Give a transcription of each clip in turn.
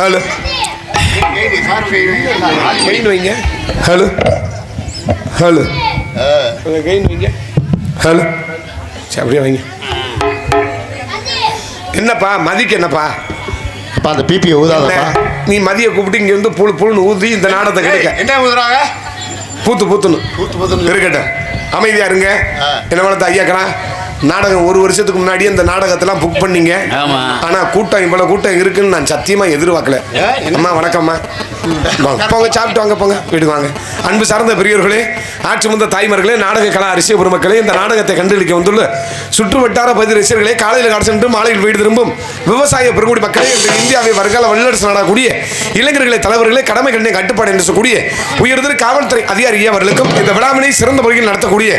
Hello gain வைங்க. Hello hello gain வைங்க. Hello சரி அப்படியே வைங்க. என்னப்பா மதிக்கு என்னப்பா அந்த பிபியை ஊதாதப்பா. நீ மதிய கூப்பிட்டு இங்க வந்து புழு புழுன்னு ஊதி இந்த நாடகத்தை கிடைக்க என்ன ஊதுறாங்க? பூத்து இருக்கட்டும். அமைதியா இருங்க. என்ன வளர்த்த ஐயாக்கா நாடகம் 1 வருஷத்துக்கு முன்னாடி இந்த நாடகத்தெல்லாம் புக் பண்ணீங்க. ஆனா கூட்டம் இவ்வளவு கூட்டம் இருக்குன்னு நான் சத்தியமா எதிர்பார்க்கல. அம்மா வணக்கம்மா. போங்க சாப்பிட்டு வாங்க, போங்க வீட்டுக்கு வாங்க. அன்பு சார்ந்த பெரியவர்களே, ஆட்சி முந்த தாய்மார்களே, நாடக கலா அரசிய பெருமக்களே, இந்த நாடகத்தை கண்டுகளிக்க வந்துள்ள சுற்று வட்டார பகுதி ரசிகர்களே, காலையில் காடு சென்று மாலையில் வீடு திரும்பும் விவசாய பெருங்குடி மக்களே, இந்தியாவை வருங்கால வல்லரசு நாடக்கூடிய இளைஞர்களை தலைவர்களே, கடமை கண்ணை கட்டுப்பாடு என்று சொல்லக்கூடிய உயர்திரு காவல்துறை அதிகாரி அவர்களுக்கும் இந்த விழாவினை சிறந்த முறையில் நடத்தக்கூடிய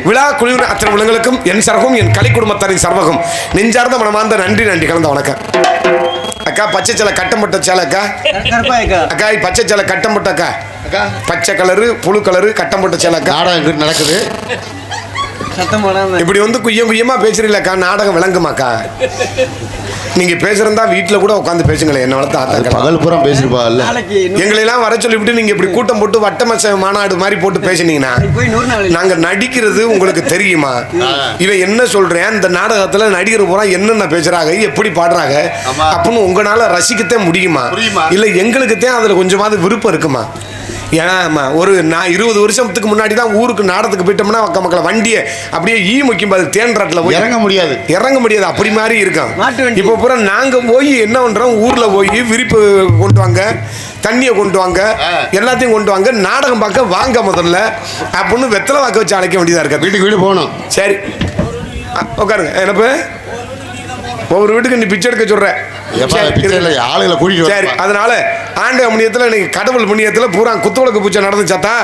விழா குழுவினர் அத்தனை விலங்களுக்கும் என் சரகும் என் கலை குடும்பத்தாரின் சர்வகம் நெஞ்சார்ந்த மனமார்ந்த நன்றி கலந்த வணக்கம். அக்கா பச்சை சேலை கட்டம்பட்ட சேலை அக்கா. அக்கா பச்சை சேலை கட்டம்பட்ட அக்கா. பச்சை கலரு புழு கலரு கட்டம்பட்ட சேலை அக்கா. நாடகம் நடக்குது. இப்படி வந்து குய்யமா பேசுறீங்களா? நாடகம் விளங்குமாக்கா? நீங்க பேசுறதா வீட்டுல கூட உட்காந்து பேசுங்களேன். என்ன வளர்த்து பகல் பூரா பேசிருப்பாங்கல்ல. எங்களை எல்லாம் வர சொல்லிவிட்டு நீங்க இப்படி கூட்டம் போட்டு வட்டமச மாநாடு மாதிரி போட்டு பேசினீங்கன்னா நாங்க நடிக்கிறது உங்களுக்கு தெரியுமா? இவன் என்ன சொல்றேன், இந்த நாடகத்துல நடிகர் பூரா என்னென்ன பேசுறாங்க, எப்படி பாடுறாங்க அப்படின்னு உங்களால ரசிக்கத்தே முடியுமா? இல்ல எங்களுக்குத்தான் அதுல கொஞ்சமாவது விருப்பம் இருக்குமா? ஏன்னா ஒரு நான் 20 வருஷத்துக்கு முன்னாடி தான் ஊருக்கு நாடகத்துக்கு போயிட்டோம்னா மக்களை வண்டியை அப்படியே முக்கியம் தேன்றாட்டில் போய் இறங்க முடியாது அப்படி மாதிரி இருக்கும். இப்போ பூரா நாங்கள் போய் என்ன பண்ணுறோம், ஊரில் போய் விரிப்பு கொண்டு வாங்க, தண்ணியை கொண்டு வாங்க, எல்லாத்தையும் கொண்டு வாங்க, நாடகம் பார்க்க வாங்க முதல்ல அப்படின்னு வெத்தலை வாக்க வச்சு அழைக்க வேண்டியதாக இருக்கு. வீட்டுக்கு வீடு போகணும். சரி உட்காருங்க. என்னப்ப ஒவ்வொரு வீட்டுக்கு நீ பிச்சை எடுக்க சொல்ற ஆளுகளை கூட்டிட்டு. சரி, அதனால ஆண்டவ புண்ணியத்தில் இன்னைக்கு கடவுள் புண்ணியத்தில் பூரா குத்துவிளக்கு பூச்சை நடந்துச்சாத்தா?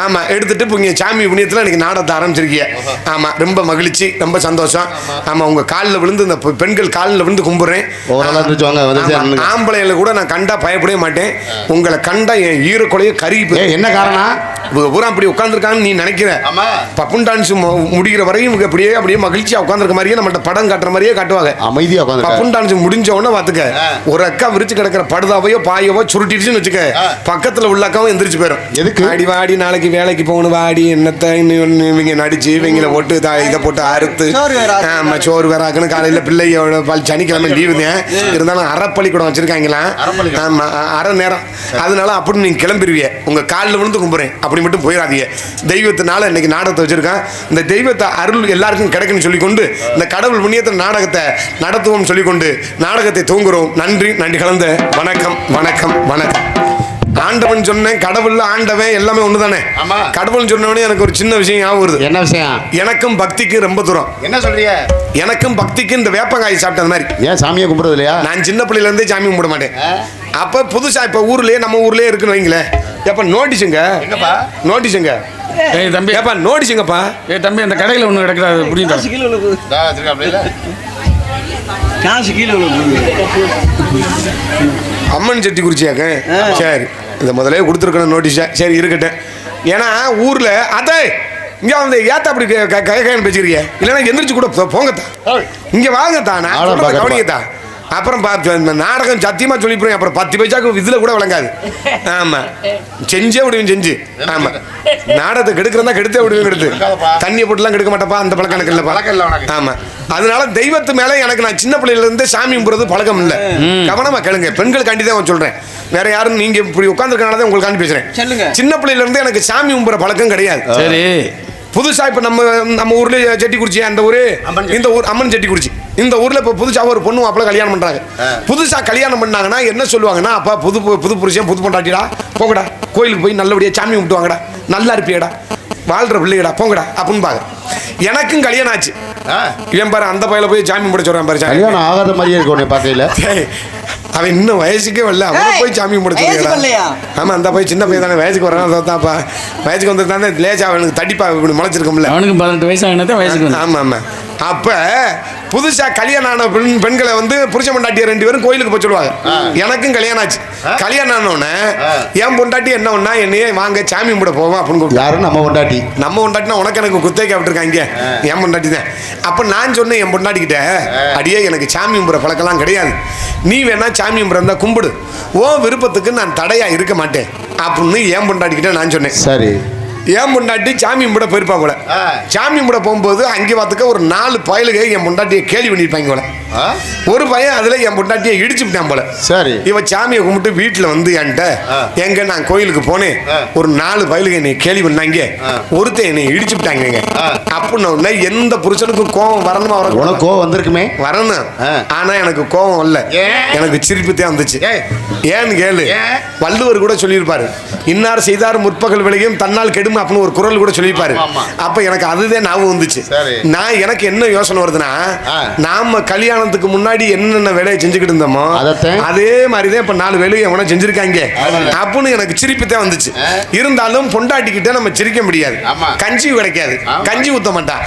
ஆமா, எடுத்துட்டு இப்போ சாமி புண்ணியத்தில் இன்னைக்கு நாடகத்தை ஆரம்பிச்சிருக்கீங்க. ஆமா, ரொம்ப மகிழ்ச்சி, ரொம்ப சந்தோஷம். ஆமா, உங்க காலில் விழுந்து இந்த பெண்கள் காலில் விழுந்து கும்பிடுறேன். ஆம்பளையில கூட நான் கண்டா பயப்படவே மாட்டேன். உங்களை கண்டா என் ஈரக்குலைய கருகி. என்ன காரணம்? பூரா அப்படி உட்காந்துருக்கான்னு நீ நினைக்கிற. பப்புன் டான்ஸ் முடிகிற வரையும் அப்படியே மகிழ்ச்சியா உட்காந்துருக்க மாதிரியே நம்மள்ட்ட படம் காட்டுற மாதிரியே காட்டுவாங்க. அமைதியா உட்காந்து பப்புன் டான்ஸ் முடிஞ்ச உடனே பாத்துக்க, ஒரு அக்கா விரிச்சு கிடக்கிற படுதாவையோ பாயவோ சுருட்டிடுச்சுன்னு வச்சுக்க, பக்கத்துல உள்ள அக்காவும் எந்திரிச்சு போயிடும். எதுக்கு? வாடி வாடி நாளைக்கு வேலைக்கு போகணும், வாடி என்னத்தை இவங்க நடிச்சு இவங்களை போட்டு இதை போட்டு அறுத்து சோறு வேற ஆக்கணும். காலையில பிள்ளையோட சனிக்கிழமை லீவு தான் இருந்தாலும் அறப்பள்ளிக்கூடம் வச்சிருக்காங்களாம். ஆமா, அரை நேரம். அதனால அப்படி நீங்க கிளம்பிடுவீங்க. உங்க காலில் விழுந்து கும்புறேன் அப்படி மட்டும் போயிடாதீங்க. தெய்வத்தினால இன்னைக்கு நாடகத்தை வச்சிருக்கான். இந்த தெய்வத்தை அருள் எல்லாருக்கும் கிடைக்குன்னு சொல்லிக்கொண்டு இந்த கடவுள் புண்ணியத்தை நாடகத்தை நடத்துவோம் சொல்லிக்கொண்டு நாடகத்தை தூங்குறோம். நன்றி கலந்த வணக்கம் வணக்கம் வணக்கம். ஆண்டவன் சொன்னேன், கடவுள் ஆண்டவன் எல்லாமே ஒண்ணுதானே. கடவுள் சொன்னவனே எனக்கு ஒரு சின்ன விஷயம் ஞாபகம் வருது. என்ன விஷயம்? எனக்கும் பக்திக்கு ரொம்ப தூரம். என்ன சொல்றீங்க? எனக்கும் பக்திக்கு இந்த வேப்பங்காய் சாப்பிட்டது மாதிரி. ஏன் சாமியை கும்பிடுறது இல்லையா? நான் சின்ன பிள்ளையில இருந்தே சாமி கும்பிட மாட்டேன். அப்ப புதுசா இப்ப ஊர்லயே நம்ம ஊர்லயே இருக்குன்னு வைங்களேன். எப்ப நோட்டீஸுங்க நோட்டீஸுங்க தம்பி, எப்ப நோட்டீஸுங்கப்பா தம்பி, அந்த கடையில் ஒன்று கிடக்குது புரியுதா? அம்மன் செட்டி குறிச்சியாக்க. சரி, இந்த முதலே கொடுத்துருக்கணும் நோட்டீஸா. சரி இருக்கட்டும். ஏன்னா ஊர்ல அதே இங்க வந்து ஏத்த அப்படி கைன்னு பேசிக்கிறீங்க. இல்லைன்னா எந்திரிச்சு கூட போங்கத்தான், இங்க வாங்கத்தான், கவனிக்கத்தான். அப்புறம் பார்த்து நாடகம் சத்தியமா சொல்லிப்போம். அப்புறம் 10 பைசாக்கு இதுல கூட விளங்காது. ஆமா, செஞ்சே விடுவேன் செஞ்சு. ஆமா, நாடகத்தை கெடுக்கிறதா கெடுத்தே விடுவேன். கெடுத்து தண்ணியை போட்டுலாம் கெடுக்க மாட்டப்பா, அந்த பழக்கம் எனக்கு இல்லப்பா. ஆமா, அதனால தெய்வத்து மேல எனக்கு நான் சின்ன பிள்ளையில இருந்து சாமி கும்பிடுறது பழக்கம் இல்லை. கவனமா கேளுங்க, பெண்களுக்காண்டி தான் சொல்றேன், வேற யாரும் நீங்க இப்படி உட்காந்துருக்கனால உங்களுக்காண்டி பேசுறேன். சின்ன பிள்ளையில இருந்து எனக்கு சாமி கும்பிடுற பழக்கம் கிடையாது. சரி, புதுசா இப்ப நம்ம ஊர்ல செட்டிக்குறிச்சி, அந்த ஊரு இந்த ஊர் அம்மன் செட்டிக்குறிச்சி. இந்த ஊர்ல இப்ப புதுசா ஒரு பொண்ணு மாப்பிள்ள கல்யாணம் பண்றாங்க. புதுசா கல்யாணம் பண்ணாங்கன்னா என்ன சொல்லுவாங்கன்னா, அப்பா புது புருஷன் புது பொண்டாட்டிடா, போங்கடா கோயிலுக்கு போய் நல்லபடியா சாமி கும்பிட்டு வாங்கடா, நல்லா இருப்பியடா, வாழ்ற பிள்ளைடா, போங்கடா அப்படின்னு பாங்க. எனக்கும் கல்யாணம் ஆச்சு. இவன் பாரு அந்த பையில போய் சாமி கும்பிட சொல்றான் பாரு. கல்யாணம் ஆகாத மாதிரியே இருக்கும் பார்க்கல. அவன் இன்னும் வயசுக்கே வரல, அவனை போய் சாமி கும்பிட. ஆமா, அந்த போய் சின்ன பையன் தானே, வயசுக்கு வரான்ப்பா. வயசுக்கு வந்து தானே லேசா அவனுக்கு தடிப்பா முளைச்சிருக்கோம்ல. அவனுக்கு 18 வயசு ஆனதான் வயசுக்கு. ஆமா ஆமா, அப்ப புதுசா கல்யாணம் ஆன பெண்களை வந்து புருஷ பொண்டாட்டிய 2 பேரும் கோயிலுக்கு போய் சொல்லுவாங்க. எனக்கும் கல்யாணம் ஆச்சு. கல்யாணம் ஆனோடனே என் பொண்டாட்டி என்ன ஒண்ணா என்னையே வாங்க சாமி கும்பிட போவோம் அப்படின்னு யாரும் நம்ம பொண்டாட்டி. நம்ம பொண்டாட்டினா உனக்கு எனக்கு குத்தே கேப்பிட்டுருக்காங்க. என் பொண்டாட்டி தான். அப்ப நான் சொன்னேன் என் பொண்டாட்டி கிட்ட, அடியே எனக்கு சாமி கும்பிட பழக்கலாம் கிடையாது, நீ வேணா சாமி கும்பிட இருந்தா கும்பிடு, ஓ விருப்பத்துக்கு நான் தடையா இருக்க மாட்டேன் அப்படின்னு என் பொண்டாட்டி கிட்ட நான் சொன்னேன். சரி. என் பொண்டாட்டி சாமி கும்பிட போயிருப்பா போல. சாமி கும்பிட போகும்போது அங்கே பார்த்துக்க ஒரு 4 பயலுக என் பொண்டாட்டியை கேள்வி பண்ணியிருப்பாங்க போல. ஒரு பையன் அதுல என் பொண்டாட்டியை இடிச்சு விட்டான் போல. சரி. இவ சாமியை கும்பிட்டு வீட்டுல வந்து என்கிட்ட, எங்க நான் கோயிலுக்கு போனேன், ஒரு 4 பயலுக என்னை கேள்வி பண்ணாங்க, ஒருத்தன் என்னை இடிச்சு விட்டாங்க அப்படின்னு. எந்த புருஷனுக்கும் கோபம் வரணுமா? உனக்கு கோவம் வந்திருக்குமே. வரணும். ஆனா எனக்கு கோபம் வரல, எனக்கு சிரிப்பு தான் வந்துச்சு. ஏன்னு கேளு, வள்ளுவர் கூட சொல்லியிருப்பாரு, இன்னார் செய்தார் முற்பகல் விளையும் தன்னால் கெடும் அப்படின்னு ஒரு குரல் கூட சொல்லியிருப்பாரு. அப்ப எனக்கு அதுதான் ஞாபகம் வந்துச்சு. நான் எனக்கு என்ன யோசனை வருதுன்னா, நாம கல்யாணத்துக்கு முன்னாடி என்னென்ன வேலையை செஞ்சுக்கிட்டு இருந்தோமோ அதே மாதிரிதான் இப்ப 4 வேலையை எவனா செஞ்சிருக்காங்க அப்படின்னு எனக்கு சிரிப்பு தான் வந்துச்சு. இருந்தாலும் பொண்டாட்டிக்கிட்ட நம்ம சிரிக்க முடியாது, கஞ்சி கிடைக்காது, கஞ்சி ஊத்த மாட்டான்.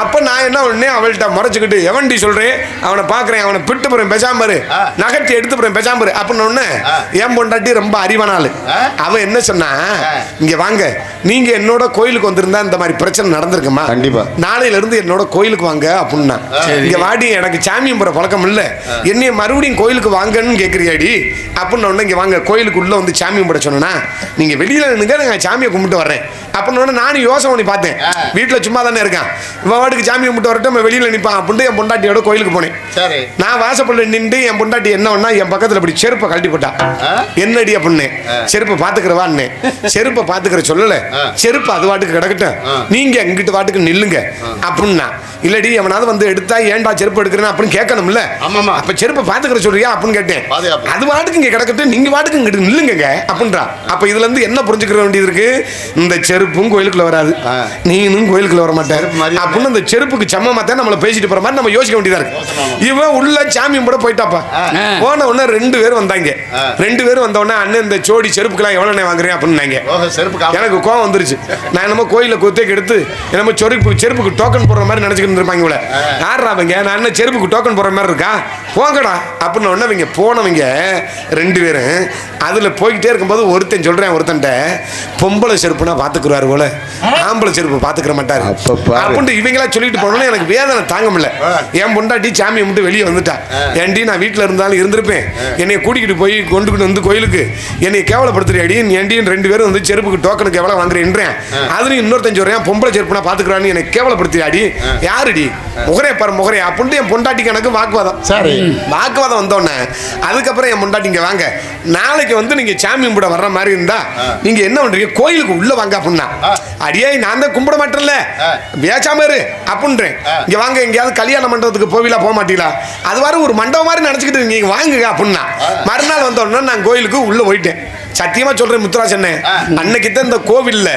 அப்ப நான் என்ன உடனே அவள்கிட்ட முறைச்சுக்கிட்டு, எவன்டி சொல்றேன், அவனை பாக்குறேன், அவனை பிட்டு போறேன் பேசாமரு, நகர்த்தி எடுத்து போறேன் பேசாமரு அப்படின்னு ஒண்ணு. என் பொண்டாட்டி ரொம்ப அறிவான ஆளு. அவ என்ன சொன்னா, இங்க வாங்க, நீங்க என்னோட கோயிலுக்கு வந்திருந்தா இந்த மாதிரி பிரச்சனை நடந்திருக்குமா, கண்டிப்பா நாளையில இருந்து என்னோட கோயிலுக்கு வாங்க அப்படின்னா. இங்க வாடி, எனக்கு சாமி கும்பிட பழக்கம் இல்ல, என்னைய மறுபடியும் கோயிலுக்கு வாங்கன்னு கேக்குறியாடி அப்படின்னு. இங்க வாங்க, கோயிலுக்கு உள்ள வந்து சாமி கும்பிட சொன்னா, நீங்க வெளியில நின்னுங்க, நான் சாமியை கும்பிட்டு வர்றேன் அப்படின்னு. நானும் யோசனை பண்ணி பார்த்தேன், வீட்டுல சும்மா தானே இருக்கான், இவன் வாட்டுக்கு சாமி கும்பிட்டு வரட்டும், வெளியில நிப்பான் அப்படின்னு என் பொண்டாட்டியோட கோயிலுக்கு போனேன். நான் வாசப்பள்ள நின்று என் பொண்டாட்டி என்ன பண்ணா, என் பக்கத்துல இப்படி செருப்பை கழட்டி போட்டா. என்னடி அப்படின்னு. செருப்பை பாத்துக்கிறவான்னு. செருப்பை பாத்துக்கிற சொல்லல, செருப்பு அது வாட்டுக்கு கிடக்கட்டும், நீங்க இங்கிட்டு வாட்டுக்கு நில்லுங்க அப்படின்னா. இல்லடி, எவனாவது வந்து எடுத்தா ஏன்டா செருப்பு எடுக்கிறேன் அப்படின்னு கேட்கணும்ல. அப்ப செருப்பை பாத்துக்கிற சொல்றியா அப்படின்னு கேட்டேன். அது வாட்டுக்கு இங்க கிடக்கட்டும், நீங்க வாட்டுக்கு இங்கிட்டு நில்லுங்க அப்படின்றா. அப்ப இதுல இருந்து என்ன புரிஞ்சுக்கிற வேண்டியது இருக்கு, இந்த செருப்பும் கோயிலுக்குள்ள வராது, நீனும் கோயிலுக்குள்ள வர மாட்டாரு அப்படின்னு. இந்த செருப்புக்கு சமமா தான் நம்மள பேசிட்டு போற மாதிரி நம்ம யோசிக்க வேண்டியதா இருக்கு. இவன் உள்ள சாமி கூட போயிட்டாப்பா. போன உடனே 2 பேரும் வந்தாங்க. 2 பேரும் வந்த உடனே, அண்ணன் இந்த ஜோடி செருப்புக்கெல்லாம் எவ்வளவு வாங்குறேன் அப்படின்னாங்க. எனக்கு கோவம் வந்துருச்சு. நான் என்னமோ கோயில குத்தேக்கு எடுத்து என்னமோ செருப்புக்கு டோக்கன் போடுற மாதிரி நினைச்சுக்கிட்டு இருப்பாங்க போல. யாராவங்க, நான் என்ன செருப்புக்கு டோக்கன் போடுற மாதிரி இருக்கா, போங்கடா அப்படின்னு உடனே இவங்க போனவங்க 2 பேரும் அதுல போய்கிட்டே இருக்கும்போது ஒருத்தன் சொல்றேன், ஒருத்தன்ட்ட பொம்பளை செருப்புனா பாத்துக்குறாரு போல, ஆம்பளை செருப்பு பாத்துக்கிற மாட்டாரு அப்படின்னு இவங்களா சொல்லிட்டு போனோன்னு எனக்கு வேதனை தாங்க முடியல. என் பொண்டாட்டி சாமியை மட்டும் வெளியே வந்துட்டா. ஏன்டி, நான் வீட்டுல இருந்தாலும் இருந்திருப்பேன், என்னைய கூட்டிக்கிட்டு போய் கொண்டுகிட்டு வந்து கோயிலுக்கு என்னை கேவலப்படுத்துறியாடி, ஏன்டின்னு 2 பேரும் வந்து செருப்புக்கு டோக்கனுக்கு எவ்வளவு வாங்குறேன்றேன். அதுலயும் இன்னொருத்தன் சொல்றேன், பொம்பளை செருப்புனா பாத்துக்கிறான்னு என்னை கேவலப்படுத்தியாடி, யாருடி முகரே பாரு முகரே அப்படின்னு என் பொண்டாட்டிக்கு எனக்கு வாக்குவாதம். சரி, வாக்குவாதம் வந்தோடனே அதுக்கப்புறம் என் பொண்டாட்டி, இங்க வாங்க, நாளைக்கு வந்து நீங்க சாமி கும்பிட வர்ற மாதிரி இருந்தா நீங்க என்ன பண்றீங்க, கோயிலுக்கு உள்ள வாங்க அப்படின்னா. அடியே, நான் தான் கும்பிட மாட்டேன்ல, பேசாமரு அப்படின்றேன். இங்க வாங்க, எங்கேயாவது கல்யாண மண்டபத்துக்கு போவீங்களா, போக மாட்டீங்களா, அது வர ஒரு மண்டபம் மாதிரி நினைச்சுக்கிட்டு நீங்க வாங்குங்க அப்படின்னா. மறுநாள் வந்தோடனே நான் கோயிலுக்கு உள்ள போயிட்டேன். சத்தியமா சொல்றேன் முத்துராஜன், அன்னைக்கு தான் இந்த கோவில்ல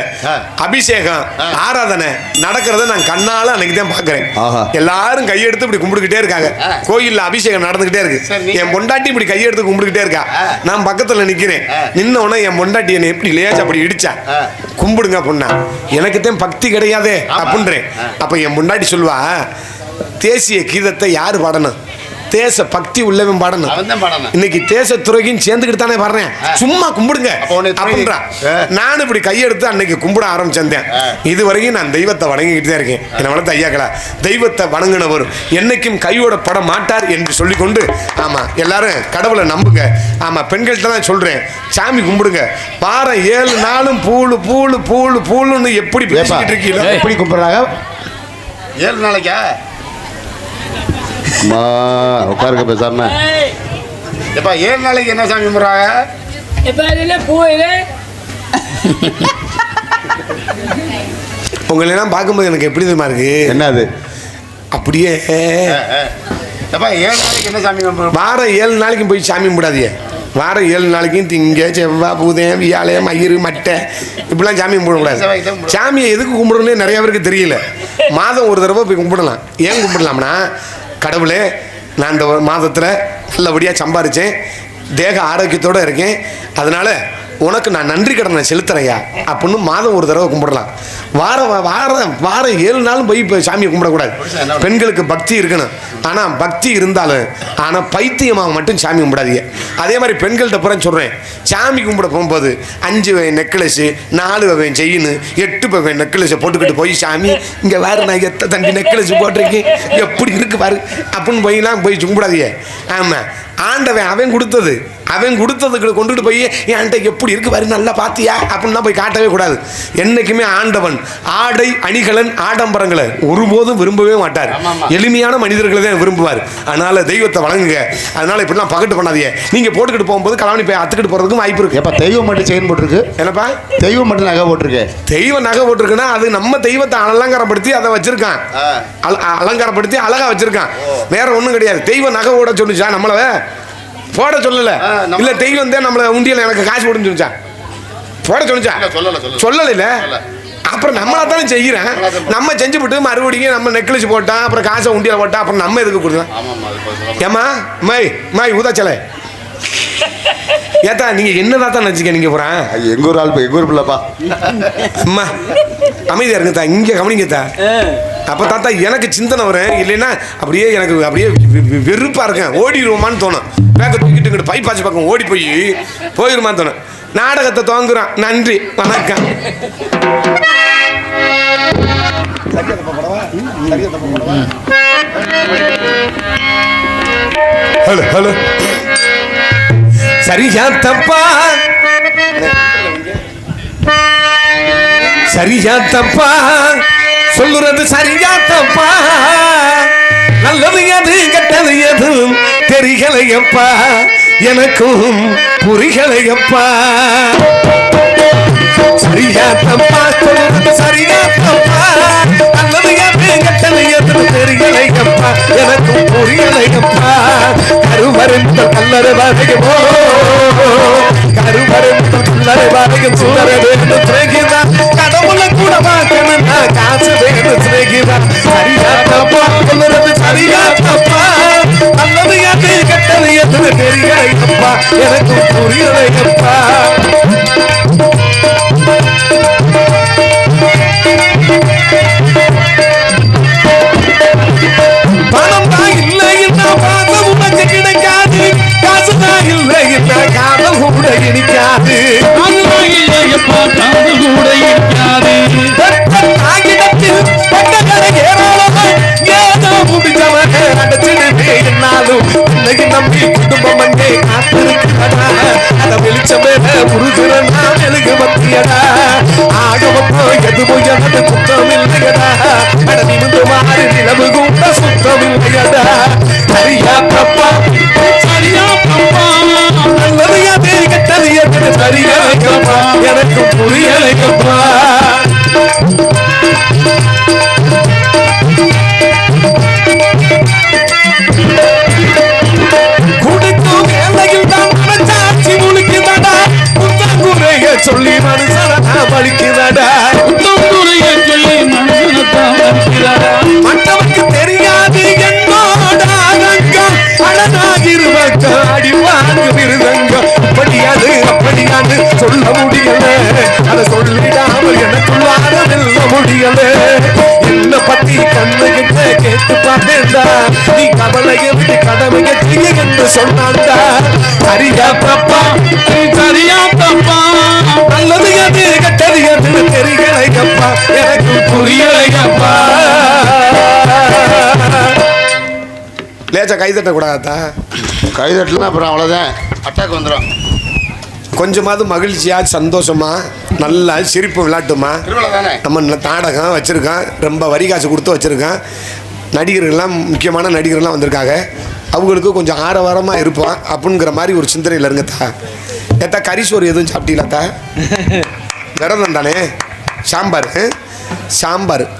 அபிஷேகம் ஆராதனை நடக்கிறத நான் கண்ணால அன்னைக்கு தான் பாக்குறேன். எல்லாரும் கையெடுத்து இப்படி கும்பிட்டுக்கிட்டே இருக்காங்க, கோயில்ல அபிஷேகம் நடந்துகிட்டே இருக்கு. என் பொண்டாட்டி இப்படி கையெடுத்து கும்பிட்டுக்கிட்டே இருக்கா, நான் பக்கத்துல நிக்கிறேன். நின்ன உடனே என் பொண்டாட்டி என்னை எப்படி லேசா அப்படி இடிச்சா, கும்பிடுங்க அப்படின்னா. எனக்கு தான் பக்தி கிடையாதே அப்படின்றேன். அப்ப என் பொண்டாட்டி சொல்லுவா, தேசிய கீதத்தை யாரு பாடணும், தேச பக்தி உள்ளவன் பாடணும். இன்னைக்கு தேசத்துறையும் சேர்ந்துக்கிட்டு தானே பாடுறேன், சும்மா கும்பிடுங்க அப்படின்றா. நானும் இப்படி கையெடுத்து அன்னைக்கு கும்பிட ஆரம்பிச்சேன். இது வரைக்கும் நான் தெய்வத்தை வணங்கிக்கிட்டு தான் இருக்கேன். என்ன வளர்த்த ஐயாக்களா, தெய்வத்தை வணங்கினவர் என்னைக்கும் கையோட பட மாட்டார் என்று சொல்லிக்கொண்டு, ஆமா எல்லாரும் கடவுளை நம்புங்க. ஆமா, பெண்கள்கிட்ட தான் சொல்றேன், சாமி கும்பிடுங்க. வாரம் 7 நாளும் பூளு பூளு பூளு பூளுன்னு எப்படி பேசிக்கிட்டு இருக்கீங்களோ, எப்படி கும்பிடுறாங்க 7 நாளைக்கா உட்காருங்க பேசாம. எப்பா 7 நாளைக்கு என்ன சாமி கும்பிடுறாங்க? உங்களை எல்லாம் பார்க்கும்போது எனக்கு எப்படி தெரியுமா இருக்கு, என்னது அப்படியே 7 நாளைக்கு என்ன சாமி கும்பிடுறோம்? வாரம் 7 நாளைக்கும் போய் சாமி கும்பிடாதீங்க. வாரம் 7 நாளைக்கும் திங்க செவ்வாய் புதன் வியாழன் மயிறு மட்டை இப்படிலாம் சாமி கும்பிடக்கூடாது. சாமியை எதுக்கு கும்பிடணும்னு நிறைய பேருக்கு தெரியல. மாதம் ஒரு தடவை போய் கும்பிடலாம். ஏன் கும்பிடலாம்னா, கடவுளே, நான் இந்த மாதத்தில் நல்லபடியாக சம்பாரித்தேன், தேக ஆரோக்கியத்தோடு இருக்கேன், அதனால் உனக்கு நான் நன்றி கடனை செலுத்துறையா அப்படின்னு மாதம் ஒரு தடவை கும்பிடலாம். வாரம் 7 நாளும் போய் இப்போ சாமியை கும்பிடக்கூடாது. பெண்களுக்கு பக்தி இருக்கணும். ஆனால் பக்தி இருந்தாலும் ஆனால் பைத்தியமாக மட்டும் சாமி கும்பிடாதீங்க. அதே மாதிரி பெண்கள்கிட்ட புறம் சொல்கிறேன், சாமி கும்பிட போகும்போது 5 வகை நெக்லஸு, 4 வகை செயின், 8 வகை நெக்லஸை போட்டுக்கிட்டு போய் சாமி இங்கே வேறு நான் எத்த தண்டி நெக்லஸ் போட்டிருக்கேன் எப்படி இருக்கு பாரு அப்படின்னு போய் கும்பிடாதீங்க. ஆமாம், ஆண்டவன் அவன் கொடுத்ததுக்கு கொண்டுட்டு போய் என்கிட்ட எப்படி இருக்கு பாரு நல்லா பார்த்தியா அப்படின்னா போய் காட்டவே கூடாது. என்னைக்குமே ஆண்டவன் ஆடை அணிகலன் ஆடம்பரங்களை ஒருபோதும் விரும்பவே மாட்டார். எளிமையான மனிதர்களை தான் விரும்புவார். அதனால தெய்வத்தை வழங்குங்க. அதனால இப்படிலாம் பகட்டு பண்ணாதீங்க. நீங்க போட்டுக்கிட்டு போகும்போது கலாவணி போய் அத்துக்கிட்டு போறதுக்கும் வாய்ப்பு இருக்கு. எப்ப தெய்வம் மட்டும் செயின் போட்டிருக்கு? என்னப்பா தெய்வம் மட்டும் நகை போட்டிருக்கு? தெய்வம் நகை போட்டிருக்குன்னா அது நம்ம தெய்வத்தை அலங்காரப்படுத்தி அதை வச்சிருக்கான். அலங்காரப்படுத்தி அழகா வச்சிருக்கான். வேற ஒண்ணும் கிடையாது. தெய்வம் நகை ஓட சொல்லுச்சா நம்மள போட சொல்லல. இல்ல தெய்வம் தான் நம்மள உண்டியல எனக்கு காசு போடுன்னு சொல்லிச்சா? போட சொல்லிச்சா? சொல்லல. அப்புறம் நம்மளா தானே செய்கிறேன். நம்ம செஞ்சு விட்டு மறுபடியும் நம்ம நெக்லஸ் போட்டா அப்புறம் காசை உண்டியல போட்டா அப்புறம் நம்ம எதுக்கு கொடுக்கலாம்? ஏமா மை ஊதாச்சலை ஏத்தா நீங்க என்னதான் தான் நினைச்சுக்க நீங்க போறேன். எங்க ஊர் ஆள் எங்க ஊர் பிள்ளைப்பா. அம்மா அமைதியா இருக்குதா இங்க கவனிங்கத்தா. அப்ப தாத்தா எனக்கு சிந்தனை வரும். இல்லைன்னா அப்படியே எனக்கு அப்படியே வெறுப்பா இருக்கேன். ஓடிடுவோமான்னு தோணும். பேக்க தூக்கிட்டு இங்கிட்டு பைப்பாச்சு பக்கம் ஓடி போயிருமான்னு தோணும். நாடகத்தை துவங்குறோம். நன்றி வணக்கம். ஹலோ ஹலோ சரியா தப்பா சொல்லுறது சரியா தப்பா? நல்லது எது கெட்டது எதுவும் தெரியலையப்பா, எனக்கும் புரியலையப்பா. சரியா தப்பா சொல்லுறது சரியா தப்பா? நல்லது எது கெட்டது எதுவும் தெரியலையப்பா, எனக்கும் புரியலையப்பா. கருவருந்த கல்லறை வரையுமோ வரையும் சுடர வேண்டும் சிநேகிதான். கடவுளை கூட பார்க்கணும் காசு வேண்டும் சிநேகிதான். சரியா தப்பா சொல்லுறது சரியா தப்பா? நல்லது எது கெட்டது எது தெரியலையப்பா, எனக்கு புரியலையப்பா. பணம் தான் இல்லைன்னா பாசம் உனக்கு கிடைக்காது. காசு தான் இல்லைன்னா காதல் கூட இனிக்காது. நம்பி குடும்பம் அங்கே காத்திருக்கிறதா, அத வெளிச்சமே முருகிறனா மெழுகு மத்தியடா. ஆகவப்போ எதுவும் எனது குத்தம் இல்லையடா, அட நிமிந்து மாறி நிலவு கூட சுத்தம் இல்லையடா. சரியா தப்பா நல்லது எது கெட்டது எது சரியாக்கப்பா, எனக்கு புரியலைக்கப்பா. சொல்லி மனுஷனா பழிக்கிறடா, மற்றவருக்கு தெரியாது என்னோட அடங்கம். அழகாகிருவங்க அடிவாங்க விருதங்கம். அப்படியாது சொல்ல முடியல, அதை சொல்லிடாமல் எனக்குள்ளார வெல்ல முடியல. என்ன பத்தி கண்ணு கிட்ட கேட்டு பார்த்தேன்டா, நீ கவலையை விட்டு கடமையை செய்ய என்று சொன்னான்டா. சரியா தப்பா சரியா தப்பா? நல்லது எது கெட்டது எது தெரியலையப்பா, எனக்கு புரியலையப்பா. லேச்சா கை தட்ட கூடாதா? கை தட்டலாம் அப்புறம் அவ்வளோதான் அட்டாக் வந்துடும். கொஞ்சமாவது மகிழ்ச்சியா சந்தோஷமா நல்லா சிரிப்பு விளையாட்டுமா. நம்ம நாடகம் வச்சுருக்கோம், ரொம்ப வரி காசு கொடுத்து வச்சுருக்கோம். நடிகர்கள்லாம் முக்கியமான நடிகர்கள்லாம் வந்திருக்காங்க. அவங்களுக்கு கொஞ்சம் ஆரவாரமாக இருப்போம் அப்படிங்கிற மாதிரி ஒரு சிந்தனையில் இருங்கத்தா. ஏத்தா கறிசோறு எதுவும் சாப்பிட்டீங்களாத்தா? விரதம் தானே. சாம்பார்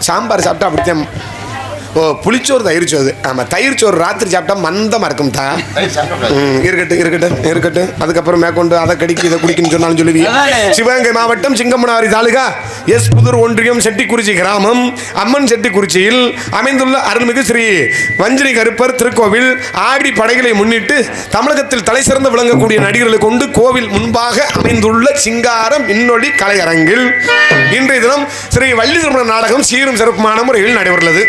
சாப்பிட்டா அப்படித்தான் ஓ புளிச்சோறு தயிர் சோறு. ஆமா தயிர் சோறு ராத்திரி சாப்பிட்டா மந்தமா இருக்கும் தா. இருக்கட்டும் இருக்கட்டும் இருக்கட்டும். அதுக்கப்புறம் மேற்கொண்டு அதை கடிக்கு இதை குடிக்குன்னு சொன்னாலும் சொல்லுவீங்க. சிவகங்கை மாவட்டம் சிங்கமனாரி தாலுகா எஸ் புதூர் ஒன்றியம் செட்டிக்குறிச்சி கிராமம் அம்மன் செட்டிக்குறிச்சியில் அமைந்துள்ள அருள்மிகு ஸ்ரீ வஞ்சினி கருப்பர் திருக்கோவில் ஆடி படைகளை முன்னிட்டு தமிழகத்தில் தலை சிறந்து விளங்கக்கூடிய நடிகர்களை கொண்டு கோவில் முன்பாக அமைந்துள்ள சிங்காரம் மின்னொளி கலையரங்கில் இன்றைய தினம் ஸ்ரீ வள்ளி திருமண நாடகம் சீரும் சிறப்புமான முறையில் நடைபெறுகிறது.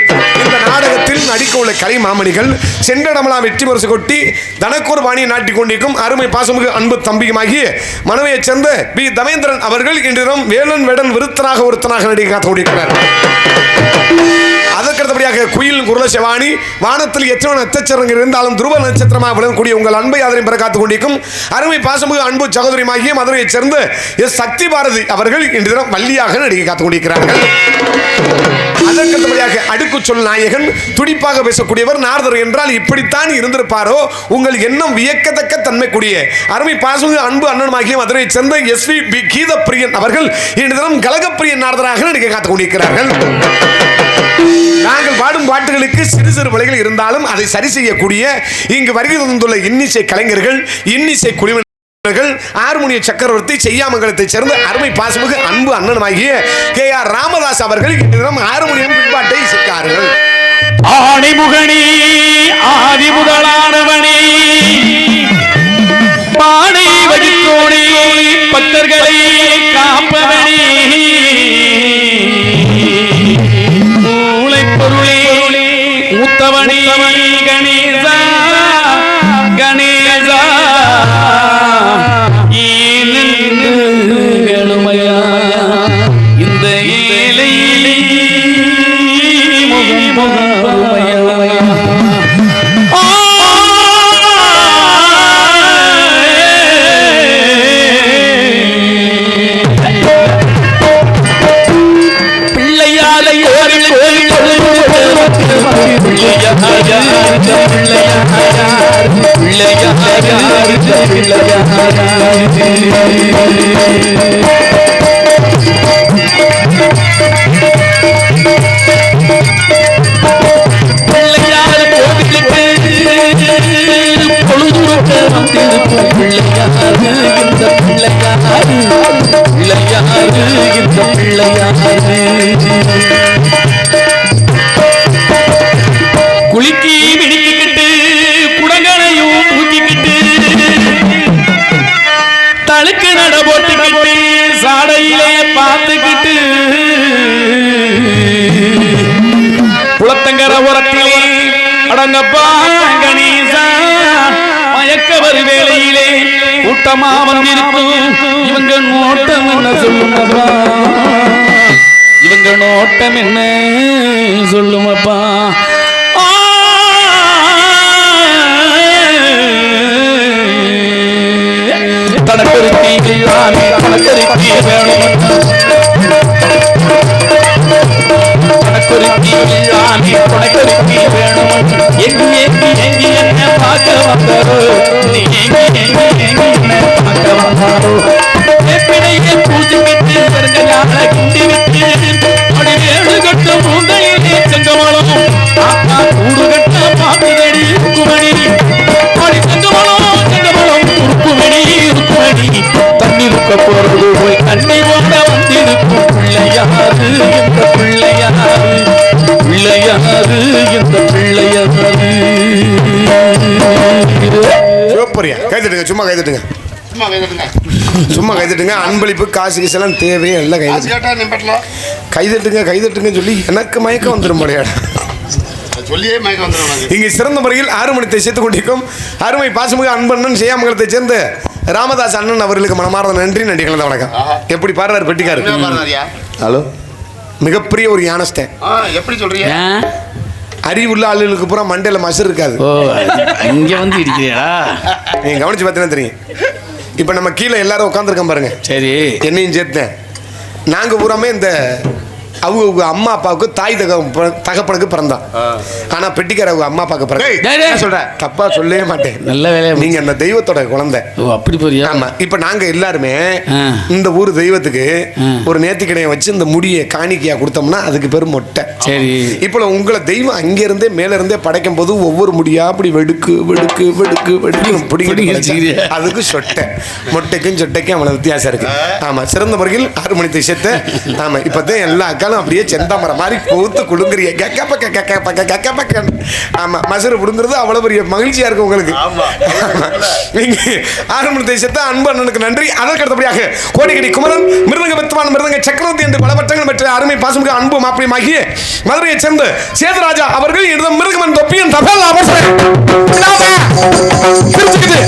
இந்த நாடகத்தில் நடிக்க உள்ள கலை மாமணிகள் சென்றடமலா வெற்றி பரிசு கொட்டி தனக்கோர் பாணியை நாட்டிக் கொண்டிருக்கும் அருமை பாசமிகு அன்பு தம்பியுமாகிய மனைவியைச் சேர்ந்த பி தவேந்திரன் அவர்கள் இன்று தினம் வேலன் வேடன் விருத்தனாக ஒருத்தனாக நடிக்க காத்துக் கொண்டிருக்கிறார். அதற்கடுத்தபடியாக குயில் குரல சிவானி வானத்தில் எத்தனை நட்சத்திரங்கள் இருந்தாலும் துருவ நட்சத்திரமாக விளங்கக்கூடிய உங்கள் அன்பை ஆதரவை பெற காத்துக் கொண்டிருக்கும் அருமை பாசமிகு அன்பு சகோதரியுமாகிய மதுரையைச் சேர்ந்த எஸ் சக்தி பாரதி அவர்கள் இன்று தினம் வள்ளியாக நடிக்க காத்துக் கொண்டிருக்கிறார்கள். அதற்கடுத்தபடியாக அடுக்கு சொல் நாயகன் துடிப்பாக பேசக்கூடியவர் நாரதர் என்றால் இப்படித்தான் இருந்திருப்பாரோ உங்கள் எண்ணம் வியக்கத்தக்க தன்மைக்கூடிய அருமை பாசமிகு அன்பு அண்ணனுமாகிய மதுரையைச் சேர்ந்த எஸ்வி கீதப்பிரியன் அவர்கள் இன்று தினம் கலகப்பிரியன் நாரதராக நடிக்க காத்துக் கொண்டிருக்கிறார்கள். நாங்கள் பாடும் பாட்டுகளுக்கு சிறு சிறு விலைகள் இருந்தாலும் அதை சரி செய்யக்கூடிய இங்கு வருகை தந்துள்ள இன்னிசை கலைஞர்கள் இன்னிசை குழுவினர்கள் ஹார்மோனிய சக்கரவர்த்தி செய்யாமங்கலத்தைச் சேர்ந்த அருமை பாசமிகு அன்பு அண்ணனுமாகிய KR ராமதாஸ் அவர்கள் இன்று ஹார்மோனியம் பின்பாட்டை இசைத்தார்கள். ஆணிமுகனி ஆதி முதலானவனி பானை வகித்தோனி பக்தர்களை காப்பவனி மூத்தவனி கணேசா கணேசா ஏழுமையா இந்த ஏழை பிள்ளையாலை கோரில் குளிக்கி மிடிக்கிட்டு குடங்களையும் ஊக்கிக்கிட்டு தழுக்கு நட போட்டுக்கிட்டு சாடையிலே பார்த்துக்கிட்டு குளத்தங்கர உரத்திலே அடங்கப்பா கணேசா மயக்கவர் வேளையிலே கூட்டமா வந்திருக்கும் இவங்க நோட்டம் என்ன சொல்லுங்கப்பா இவங்க நோட்டம் என்ன சொல்லுமப்பா தனக்கொருத்தி தனக்கொருத்தி வேணும் தனக்கொருத்தி தனக்கொருத்தி வேணும் எங்கி எங்கி எங்கி என்ன பார்க்க வந்தாரோ நீ எங்கி எங்கி எங்கி என்ன பார்க்க வந்தாரோ எப்பிடையே பூஜைக்கிட்டு பெருங்கையால கிண்டி விட்டு அப்படி வேடு கட்டு மூங்கையிலே செங்கமலம் ஆத்தா கூடு கட்ட பார்த்துதடி குமணி அப்படி செங்கமலம் உருக்குமணி இருக்குமணி தண்ணி இருக்க போறது போய் கண்ணி போட வந்திருக்கும் பிள்ளையாரு இந்த பிள்ளையாரு பிள்ளையாரு இந்த பிள்ளையாரு. கைதட்டுங்க சும்மா கைதட்டுங்க சும்மா கைதட்டுங்க. அன்பளிப்பு காசு கீசெல்லாம் தேவையே எல்லாம் கைதட்டுங்க கைதட்டுங்க கைதட்டுங்க சொல்லி எனக்கு மயக்கம் வந்துடும் போலையாடா சொல்லியே மயக்கம் வந்துடும். இங்கே சிறந்த முறையில் ஆறுமணித்தை சேர்த்துக் கொண்டிருக்கும் அருமை பாசமிகு அன்பண்ணன் செய்யாமங்கலத்தை சேர்ந்த ராமதாஸ் அண்ணன் அவர்களுக்கு மனமார்ந்த நன்றி நன்றி கலந்த வணக்கம். எப்படி பாடுறாரு பெட்டிக்காரு? ஹலோ மிகப்பெரிய ஒரு யானஸ்தே. எப்படி சொல்றீங்க? அறிவுள்ள ஆளுகளுக்கு பூரா மண்டையில் மசர் இருக்காது. ஓ இங்க வந்து இடிக்கிறியா? நீங்க கவனிச்சு பார்த்தீங்கன்னா தெரியும். இப்போ நம்ம கீழே எல்லாரும் உட்காந்துருக்கோம் பாருங்க. சரி என்னையும் சேர்த்தேன். நாங்கள் பூராமே இந்த அவங்க அம்மா அப்பாவுக்கு தாய் தகப்பனுக்கு பிறந்தான். ஆனா பெட்டிக்கார அவங்க அம்மா அப்பாவுக்கு பிறந்த சொல்ற தப்பா சொல்லவே மாட்டேன். நல்ல வேலையா நீங்க அந்த தெய்வத்தோட குழந்தை. ஓ அப்படி போறியா? ஆமா. இப்ப நாங்க எல்லாருமே இந்த ஊர் தெய்வத்துக்கு ஒரு நேர்த்திக்கடையை வச்சு இந்த முடியை காணிக்கையா கொடுத்தோம்னா அதுக்கு பேரு மொட்டை. சரி. இப்போ உங்களை தெய்வம் அங்க இருந்தே மேல இருந்தே படைக்கும் போது ஒவ்வொரு முடியா அப்படி வெடுக்கு வெடுக்கு வெடுக்கு வெடுக்கு பிடிக்க அதுக்கு சொட்டை. மொட்டைக்கும் சொட்டைக்கும் அவ்வளவு வித்தியாசம் இருக்கு. ஆமா. சிறந்த முறையில் 6 மணி திசத்தை. ஆமா. இப்பதான் எல்லா அக்காலும் அப்படியே செந்தாமரம் மாதிரி கூத்து குடுங்குறிய கக்க பக்க கக்க பக்க கக்க பக்க. ஆமா. மசரு புடுங்குறது அவ்வளவு பெரிய மகிழ்ச்சியா இருக்கு உங்களுக்கு. நீங்க 6 மணி திசத்தை அன்பு அண்ணனுக்கு நன்றி. அதற்கு அடுத்தபடியாக கோடிக்கடி குமரன் மிருதங்க வித்வான் மிருதங்க சக்கரவர்த்தி என்று பல பட்டங்கள் பெற்ற அருமை பாசமிகு அன்பு மாப்பிளையமாகிய மதுரையை சேர்ந்த சேதுராஜா அவர்கள் இடது மிருகமன் தொப்பியன் தபால் அவசரம் திருச்சிக்குது.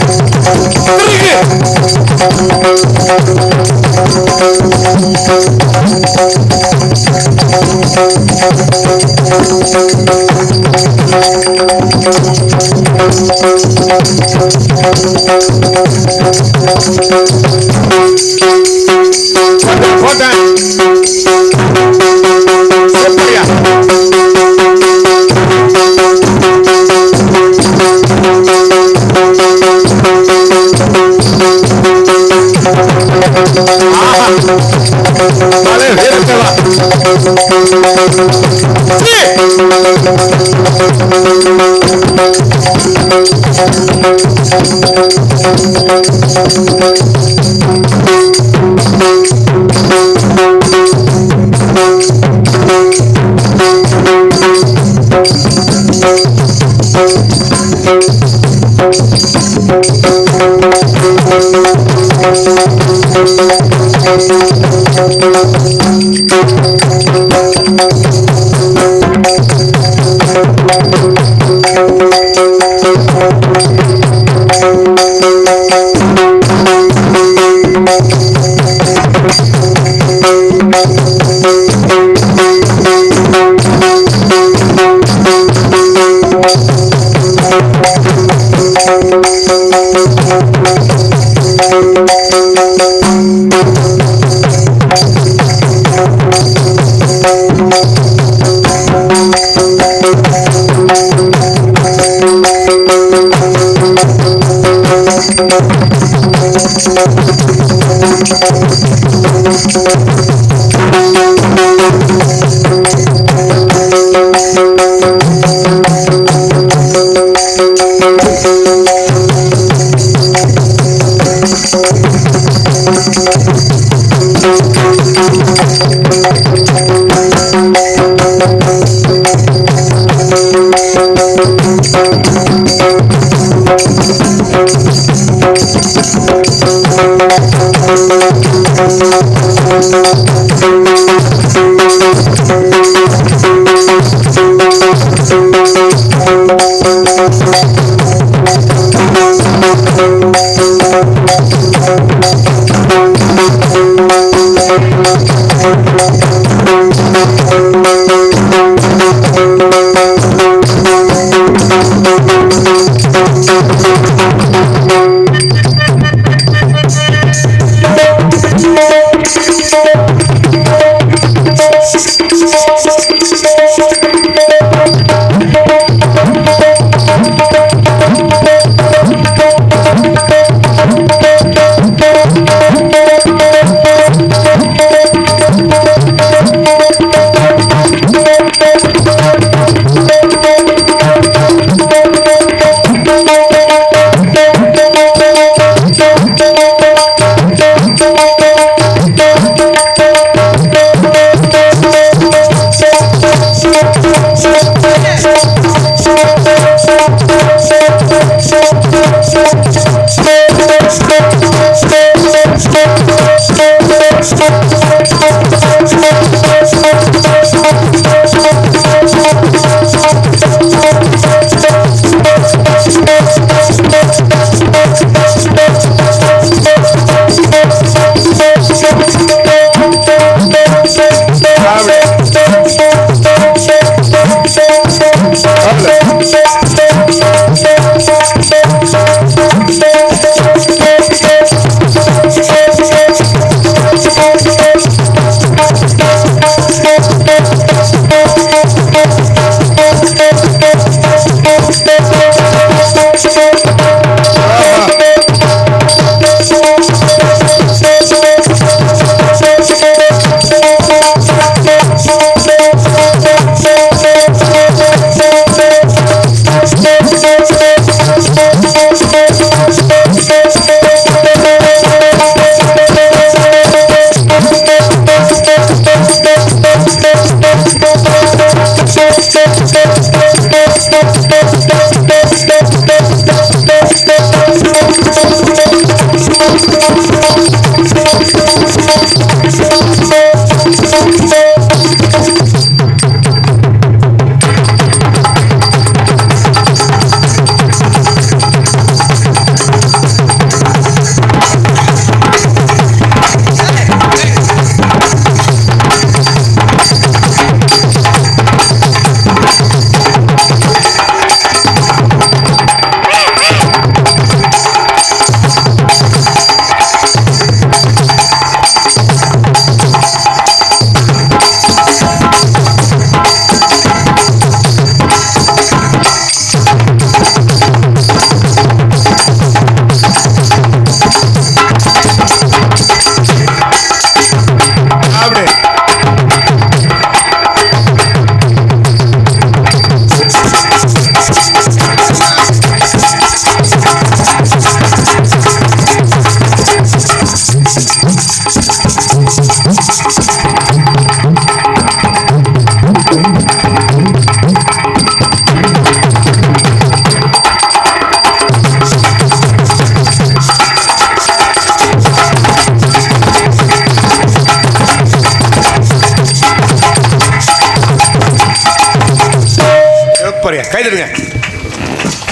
பாருங்க, கைதுடுங்க.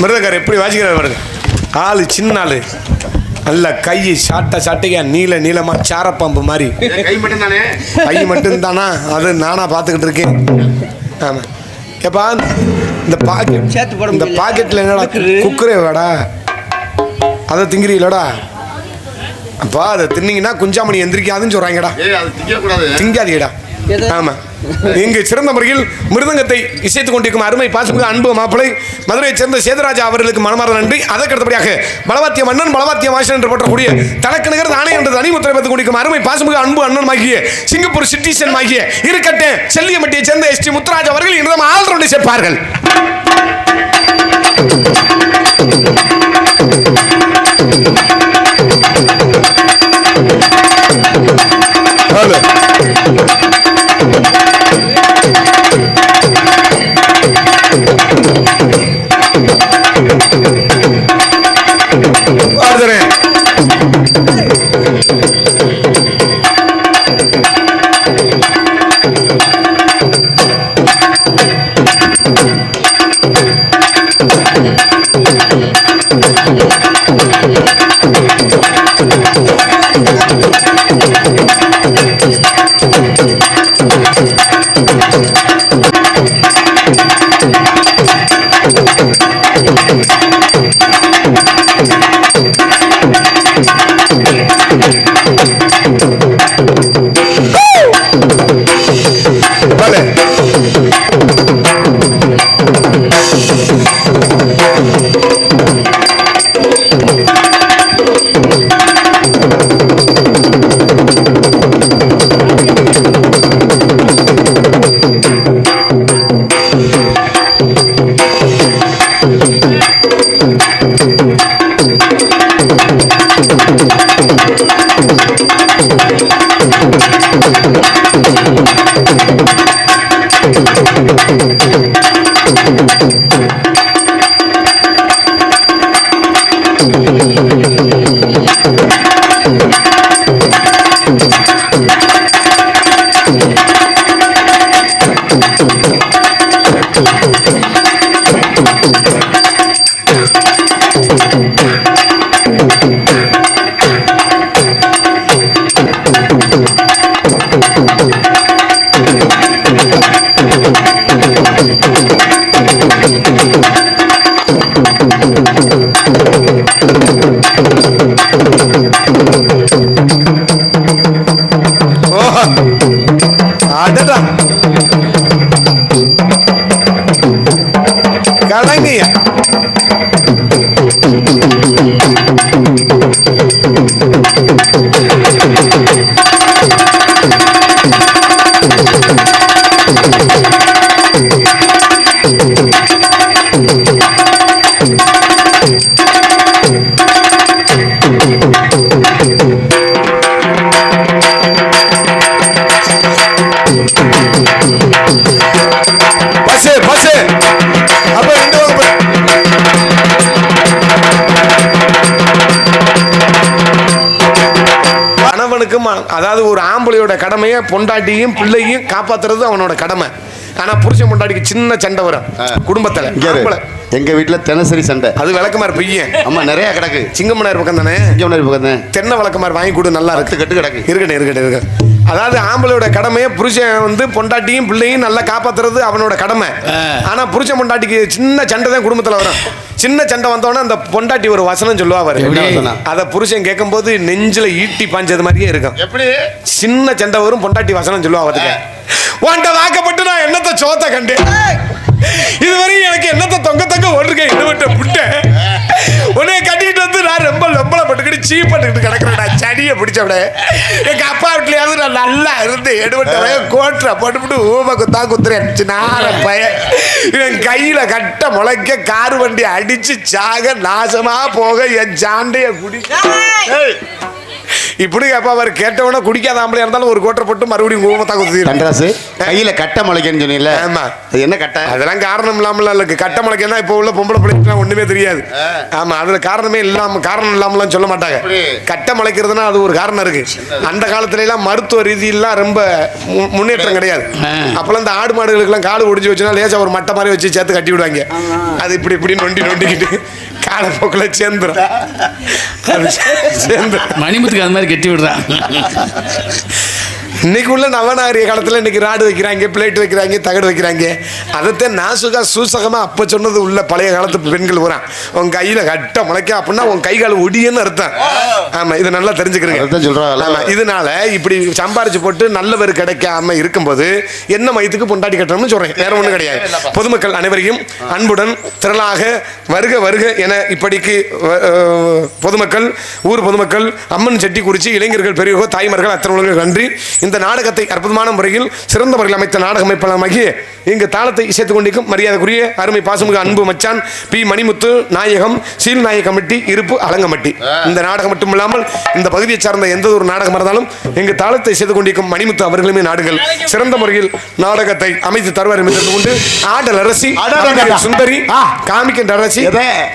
மிருதக்காரர் எப்படி வாசிக்கிறார் பாருங்க. ஆளு சின்ன ஆளு, நல்ல கை சாட்டையா நீளமா சாரப்பாம்பு மாதிரி. கை மட்டும் தானே? கை மட்டும் தானா? அது நானா பார்த்துக்கிட்டு இருக்கேன். ஆமா. ஏப்பா இந்த பாக்கெட்ல என்னடா குக்குரே வாடா, அதை திங்கிறீங்களா? அப்பா அதை தின்னீங்கன்னா குஞ்சாமணி எந்திரிக்காதுன்னு சொல்றாங்கடா. திங்காதீடா. ஆமா. இங்கு சிறந்த முறையில் மிருதங்கத்தை இசைத்துக் கொண்டிருக்கும் அருமை பாசமிகு அன்பு மாப்பிளை மதுரையைச் சேர்ந்த சேதுராஜா அவர்களுக்கு மனமார்ந்த நன்றி. அதற்கு அடுத்தபடியாக பலவாத்திய மன்னன் பலவாத்திய வாசன் என்று போற்றக்கூடிய தனக்கு நிகர் தானே என்று தனிமுத்திரை பெற்றுக் கொண்டிருக்கும் அருமை பாசமிகு அன்பு அண்ணன் ஆகிய சிங்கப்பூர் சிட்டிசன் ஆகிய இருக்கட்டே செல்லியமட்டியைச் சேர்ந்த எஸ்டி முத்துராஜ் அவர்கள் இந்த ஆல்ரவுண்டை சேர்ப்பார்கள். அதாவது ஒரு ஆம்பளையோட கடமையை பொண்டாட்டியும் பிள்ளையும் காப்பாத்துறது அவனோட கடமை. ஆனா புருஷன் பொண்டாட்டிக்கு சின்ன சண்டை வரும் குடும்பத்துல. எங்க வீட்டுல தினசரி சண்டை. அது விளக்கமாறு பையன். ஆமா, நிறைய கிடக்கு. சிங்கமனார் பக்கம் தானே? சிங்கமனார் பக்கம் தான். தென்னை விளக்கமாறு வாங்கி கொடு, நல்லா இருக்கு. கட்டு கிடக்கு. இருக்கட்டும். அதாவது ஆம்பளையோட கடமையை புருஷன் வந்து பொண்டாட்டியும் பிள்ளையும் நல்லா காப்பாத்துறது அவனோட கடமை. ஆனா புருஷன் பொண்டாட்டிக்கு சின்ன சண்டை தான் குடும்பத்துல வரும். சின்ன சண்டை வந்தோன்னா அந்த பொண்டாட்டி ஒரு வசனம் சொல்லுவாரு. அத புருஷன் கேட்கும் போது நெஞ்சில ஈட்டி பாஞ்சது மாதிரியே இருக்கும். எப்படி சின்ன சண்டை வரும், பொண்டாட்டி வசனம் சொல்லுவா. உன்ட வாக்கப்பட்டு நான் என்னத்த சோத்த கண்டேன், இதுவரையும் எனக்கு என்னத்த தொங்க ஓட்டிருக்கேன், இடுவட்ட புட்ட உன்னை கட்டிட்டு வந்து நான் ரொம்ப லொம்பளை பட்டுக்கிட்டு சீப் பண்ணிக்கிட்டு கிடக்குறேன். சடியை பிடிச்சவிட எங்க அப்பா வீட்லயாவது நான் நல்லா இருந்து எடுவட்ட கோட்டரை போட்டுவிட்டு ஊமை குத்தா குத்துறேன். நார பையன் என் கையில கட்ட முளைக்க கார் வண்டி அடிச்சு சாக நாசமா போக என் சாண்டைய குடி இப்படி அப்பா அவர் கேட்டவன குடிக்காத ஆம்பளையா இருந்தாலும் ஒரு கோட்டை போட்டு மறுபடியும் கோமத்தா குத்தி தண்டராசு கையில கட்ட முளைக்கன்னு சொன்னீங்கல்ல. ஆமா. அது என்ன கட்டை? அதெல்லாம் காரணம் இல்லாமலாம் இருக்கு. கட்ட முளைக்கன்னா இப்போ உள்ள பொம்பளை பிள்ளைக்கு ஒண்ணுமே தெரியாது. ஆமா, அதுல காரணமே இல்லாம காரணம் இல்லாமலாம் சொல்ல மாட்டாங்க. கட்ட முளைக்கிறதுனா அது ஒரு காரணம் இருக்கு. அந்த காலத்துல எல்லாம் மருத்துவ ரீதியெல்லாம் ரொம்ப முன்னேற்றம் கிடையாது. அப்பெல்லாம் இந்த ஆடு மாடுகளுக்கு எல்லாம் காடு ஒடிஞ்சு வச்சுனா லேசா ஒரு மட்டை மாதிரி வச்சு சேர்த்து கட்டி விடுவாங்க. அது இப்படி இப்படி நொண்டிக்கிட்டு காலப்போக்கில் சேர்ந்துடும். மணிமுத்துக்கு அது மாதிரி கட்டி விடுறான். இன்னைக்கு உள்ள நவநாகரிக காலத்தில் இன்னைக்கு ராடு வைக்கிறாங்க, பிளேட் வைக்கிறாங்க, தகடு வைக்கிறாங்க. அதைத்தான் நாசுகா சூசகமாக அப்போ சொன்னது உள்ள பழைய காலத்து பெண்கள் வரான். உன் கையில் கட்ட முளைக்க அப்படின்னா உன் கை கால் ஒடியன்னு அர்த்தம். ஆமாம், இது நல்லா தெரிஞ்சுக்கிறீங்க. ஆமாம், இதனால இப்படி சம்பாரிச்சு போட்டு நல்லவர் கிடைக்காம இருக்கும்போது என்ன மயத்துக்கு பொண்டாட்டி கட்டணும்னு சொல்றேன், வேற ஒன்றும் கிடையாது. பொதுமக்கள் அனைவரையும் அன்புடன் திரளாக வருக வருக என இப்படிக்கு பொதுமக்கள், ஊர் பொதுமக்கள், அம்மன் செட்டி குறிச்சி இளைஞர்கள், பெரியவர்கள், தாய்மார்கள் அத்தனை நன்றி. இந்த நாடகத்தை அற்புதமான முறையில் சிறந்த முறையில் அமைத்த நாடக அமைப்பாளமாகி இங்கு தாளத்தை இசைத்துக் கொண்டிருக்கும் மரியாதைக்குரிய அருமை பாசமிகு அன்பு மச்சான் பி மணிமுத்து நாயகம், சீல் நாயக கமிட்டி, இருப்பு அலங்கமட்டி. இந்த நாடகம் மட்டும் இல்லாமல் இந்த பகுதியை சார்ந்த எந்த ஒரு நாடகம் இருந்தாலும் இங்கு தாளத்தை இசைத்துக் கொண்டிருக்கும் மணிமுத்து அவர்களுமே நாடுகள் சிறந்த முறையில் நாடகத்தை அமைத்து தருவார் என்று கொண்டு ஆடல் அரசி சுந்தரி காமிக்கின்ற அரசி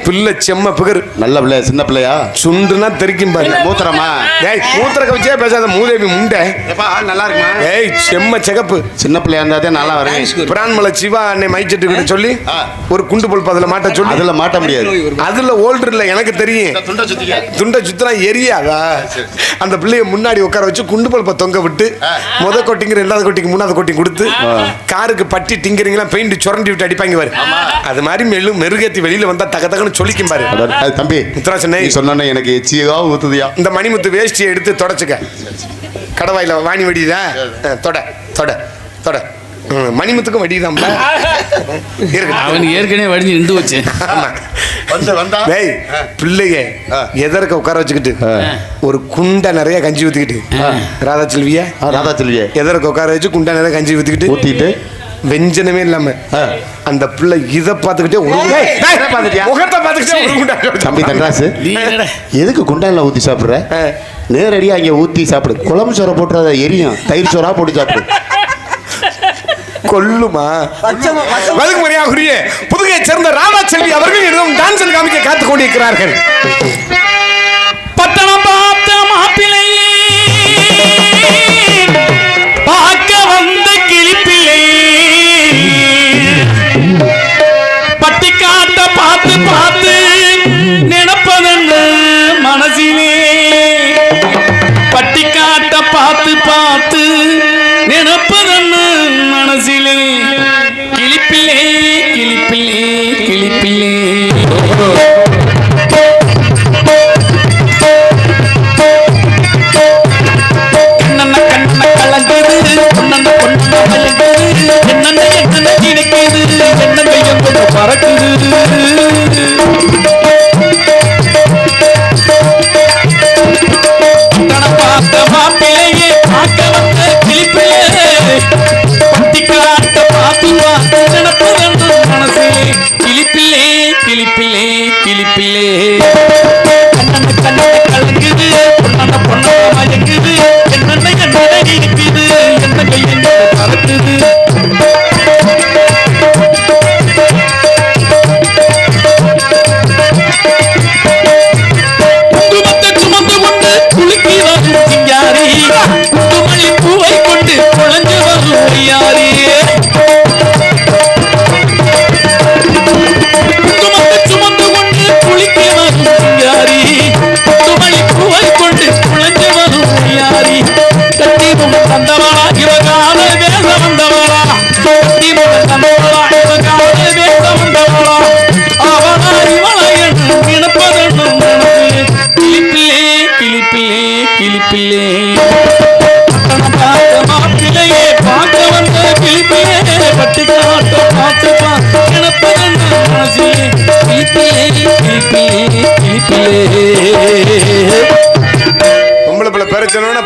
பிள்ளை செம்ம பிகர் நல்ல பிள்ளை, சின்ன பிள்ளையா சுண்டுனா தெரிக்கும் பாரு. மூத்திரமா? மூத்திர கவிச்சே பேசாத மூதேவி முண்டை. நல்லா இருக்குமா? ஏய், செம்ம சிகப்பு சின்ன பிள்ளையா இருந்தாதே நல்லா வரும். பிரான்மலை சிவா அன்னை மைச்சிட்டு சொல்லி ஒரு குண்டு பல்ப் அதுல மாட்ட சொல்லி. அதுல மாட்ட முடியாது, அதுல ஓல்டர் இல்ல, எனக்கு தெரியும். துண்டை சுத்தினா எரியாதா? அந்த பிள்ளைய முன்னாடி உட்கார வச்சு குண்டு பல்பை தொங்க விட்டு முத கோட்டிங், ரெண்டாவது கோட்டிங், மூணாவது கோட்டிங் கொடுத்து காருக்கு பட்டி டிங்கரிங்லாம் பெயிண்ட் சுரண்டி விட்டு அடிப்பாங்க பாரு. அது மாதிரி மெருகேத்தி வெளியில வந்தா தக தகன்னு சொல்லிக்கும் பாரு. தம்பி முத்துராசனே சொன்ன எனக்கு எச்சியா ஊத்துதியா. இந்த மணிமுத்து வேஷ்டியை எடுத்து தொடச்சுக்க. கடவாயில வாணி வெடிதா? தொட தொட தொட. மணிமுத்துக்கும் வடிதான். அவன் ஏற்கனவே வடிஞ்சு நின்று வச்சு. பிள்ளைய எதற்க உட்கார வச்சுக்கிட்டு ஒரு குண்டை நிறைய கஞ்சி ஊத்திக்கிட்டு ராதா செல்விய எதற்க உட்கார வச்சு குண்டை நிறைய கஞ்சி ஊத்திக்கிட்டு ஊத்திட்டு வெஞ்சனமே இல்லாம அந்த பிள்ளை இதை பார்த்துக்கிட்டே முகத்தை பார்த்துக்கிட்டே. தம்பி தண்டராசு, எதுக்கு குண்டான்ல ஊத்தி சாப்பிடுற? நேரடியா அங்க ஊத்தி சாப்பிடு. குழம்பு சோறை போட்டு எரியும், தயிர் சோறா போட்டு சாப்பிடு. கொல்லுமா? வழக்குமுறையாகுரிய புதுகையை சேர்ந்த ராதா செல்வி அவர்கள் இன்னும் டான்ஸ் காமிக்க காத்துக் கொண்டிருக்கிறார்கள். பட்டணம் பார்த்த மாப்பிள்ளையே பார்க்க வந்த கிளிப்பிள்ளை, பட்டிக்காட்ட பார்த்து பார்த்து நினைப்பதென்று மனசிலே, பட்டிக்காட்ட பார்த்து பார்த்து நினைப்பதென்று மனசிலே, கிளிப்பிள்ளை கிளிப்பிள்ளை கிளிப்பிள்ளை.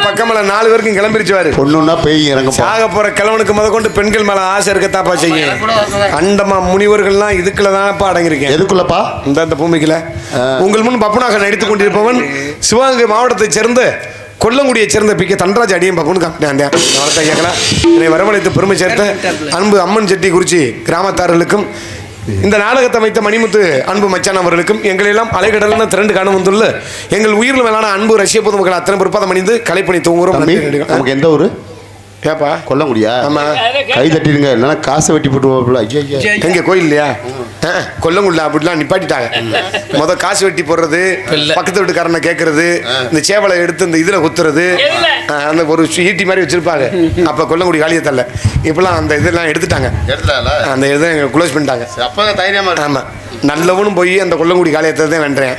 பக்கமல 4 பேருக்கும் கிளம்பிருச்சுவாரு. பொண்ணுன்னா பேய் இறங்க சாக போற கிழவனுக்கு முத கொண்டு பெண்கள் மேல ஆசை இருக்கத்தாப்பா செய்யும். அண்டமா முனிவர்கள்லாம் இதுக்குள்ளதான்ப்பா அடங்கிருக்கேன். எதுக்குள்ளப்பா? இந்த பூமிக்குல உங்கள் முன் பப்புனாக நடித்துக் கொண்டிருப்பவன் சிவகங்கை மாவட்டத்தை சேர்ந்த கொல்லங்குடியை சேர்ந்த பிக்க தண்டராஜ் அடியும் பாப்புன்னு காப்பிட்டேன் வளர்த்த ஐயாக்களா என்னை வரவழைத்து பெருமை சேர்த்த அன்பு அம்மன் செட்டி குறிச்சி கிராமத்தார்களுக்கும் இந்த நாடகத்தை அமைத்த மணிமுத்து அன்பு மச்சான் அவர்களுக்கும் எங்களெல்லாம் அலைகடல்னு திரண்டு காண வந்துள்ள எங்கள் உயிரில் மேலான அன்பு ரஷ்ய பொதுமக்கள் அத்தனை பிற்பாதம் அணிந்து கலைப்பணி தூங்குறோம். நமக்கு எந்த ஊரு? ஏப்பா கொல்லங்குடியா? ஆமா. கை தட்டிடுங்க, இல்லைன்னா காசை வெட்டி போட்டுவோம்ல. எங்க கோயில் இல்லையா? கொல்லங்குடில அப்படிலாம் நிப்பாட்டிட்டாங்க. காசு வெட்டி போடுறது, பக்கத்து வீட்டுக்காரனை கேட்கறது, இந்த சேவலை எடுத்து இந்த இதுல குத்துறது, அந்த ஒரு ஈட்டி மாதிரி வச்சிருப்பாங்க. அப்ப கொல்லங்குடி காளியத்தல்ல இப்பெல்லாம் அந்த இதெல்லாம் எடுத்துட்டாங்க. அந்த இதை க்ளோஸ் பண்ணிட்டாங்க. ஆமா, நல்லவனும் போய் அந்த கொல்லங்குடி காளியத்தை தான் வென்றேன்,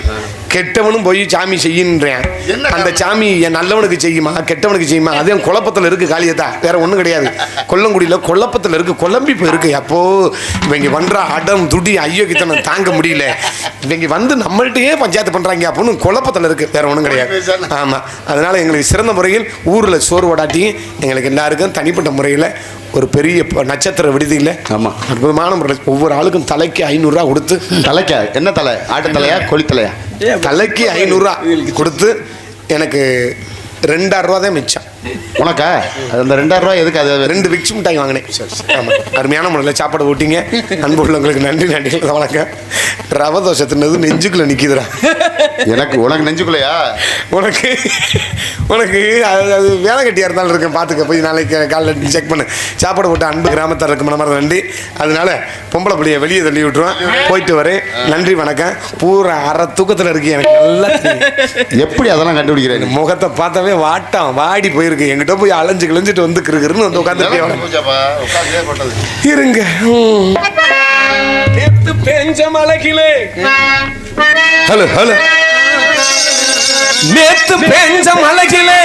கெட்டவனும் போய் சாமி செய்யின்றேன். அந்த சாமி என் நல்லவனுக்கு செய்யுமா கெட்டவனுக்கு செய்யுமா? அதே குழப்பத்தில் இருக்கு காளியத்தா, வேற ஒன்றும் கிடையாது. கொல்லங்குடியில் குழப்பத்தில் இருக்கு, குழம்பி போயிருக்கு. அப்போ இவங்க பண்ற அடம் துடி ஐயோக்கித்தனை தாங்க முடியல, இவங்க வந்து நம்மள்கிட்டயே பஞ்சாயத்து பண்றாங்க அப்படின்னு குழப்பத்தில் இருக்கு, வேற ஒன்றும் கிடையாது. ஆமா, அதனால எங்களுக்கு சிறந்த முறையில் ஊரில் சோறு வடாட்டி எங்களுக்கு எல்லாருக்கும் தனிப்பட்ட முறையில் ஒரு பெரிய நட்சத்திர விடுதியில் ஆமா அற்புதமான முறையில் ஒவ்வொரு ஆளுக்கும் தலைக்கு 500 ரூபா கொடுத்து, தலைக்கா என்ன தலை, ஆட்டு தலையா கோழி தலையா? தலைக்கு 500 ரூபா கொடுத்து எனக்கு 2000 ரூபா தான் மிச்சம். உனக்கா அந்த 2000 ரூபா எதுக்கு? அது 2 விக்ஸ் மிட்டாய் வாங்கினேன். ஆமாம், அருமையான முறையில் சாப்பாடு ஓட்டிங்க. அன்பு உள்ளவங்களுக்கு நன்றி நன்றி வணக்கம். ரவ தோசை தின்னது நெஞ்சுக்குள்ள நிற்கிதுரா எனக்கு. உனக்கு நெஞ்சுக்குள்ளையா? உனக்கு உனக்கு அது வேலை கட்டியாக இருந்தாலும் இருக்கேன், பார்த்துக்க போய் நாளைக்கு காலையில் செக் பண்ணு. சாப்பாடு போட்டு அன்பு கிராமத்தாருக்கு மனமார்ந்த நன்றி. அதனால பொம்பளை பிள்ளைய வெளியே தள்ளி விட்டுருவேன், போயிட்டு வரேன். நன்றி வணக்கம். பூரா அரை தூக்கத்தில் இருக்கு எனக்கு நல்லா. எப்படி அதெல்லாம் கண்டுபிடிக்கிறேன்? முகத்தை பார்த்தாவே வாட்டம் வாடி போயிருக்கு. எங்கிட்ட போய் அலைஞ்சு கிழிஞ்சிட்டு வந்து கிருக்குன்னு வந்து உட்காந்து இருங்க. நேத்து பெஞ்ச மலைக்கிலே ஹலோ ஹலோ நேத்து பெஞ்ச மலைக்கிலே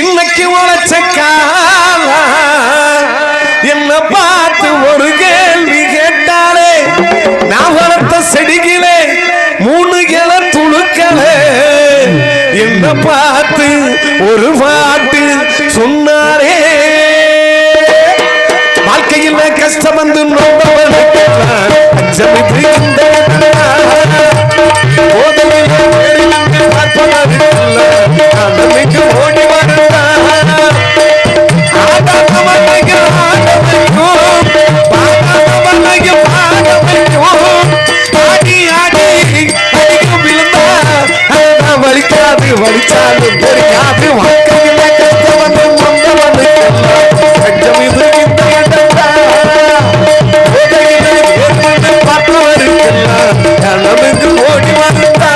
இன்னைக்கு உழைச்சக்கா என்ன பார்த்து ஒரு கேள்வி கேட்டாலே நான் வளர்த்த செடிகளே 3 இல துளுக்களே என்ன பார்த்து ஒரு பாட்டு சொன்னாரே. வாழ்க்கையில் கஷ்டம் வந்து ஓடி வலிக்காது வலிச்சாலும் தெரியாது. வாழ்க்கையில் கஷ்டம் வந்து ஓடி வந்தான்.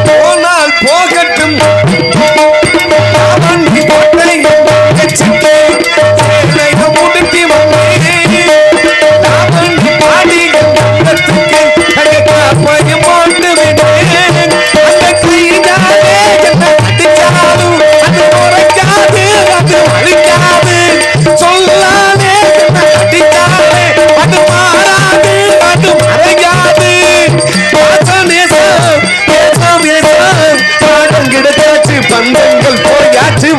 போனால் போகட்டும் முடித்தி பாடி போட்டு விட்டேன். அந்த கைதாலே என்ன அடிச்சாலும் அது உரைக்காது, அது வலிக்காது. சொல்லாலே என்ன அடிக்காதே, அது மாறாது, அது மறையாது. பாடம் கிடைச்சாச்சு, பந்தங்கள் போயாச்சு.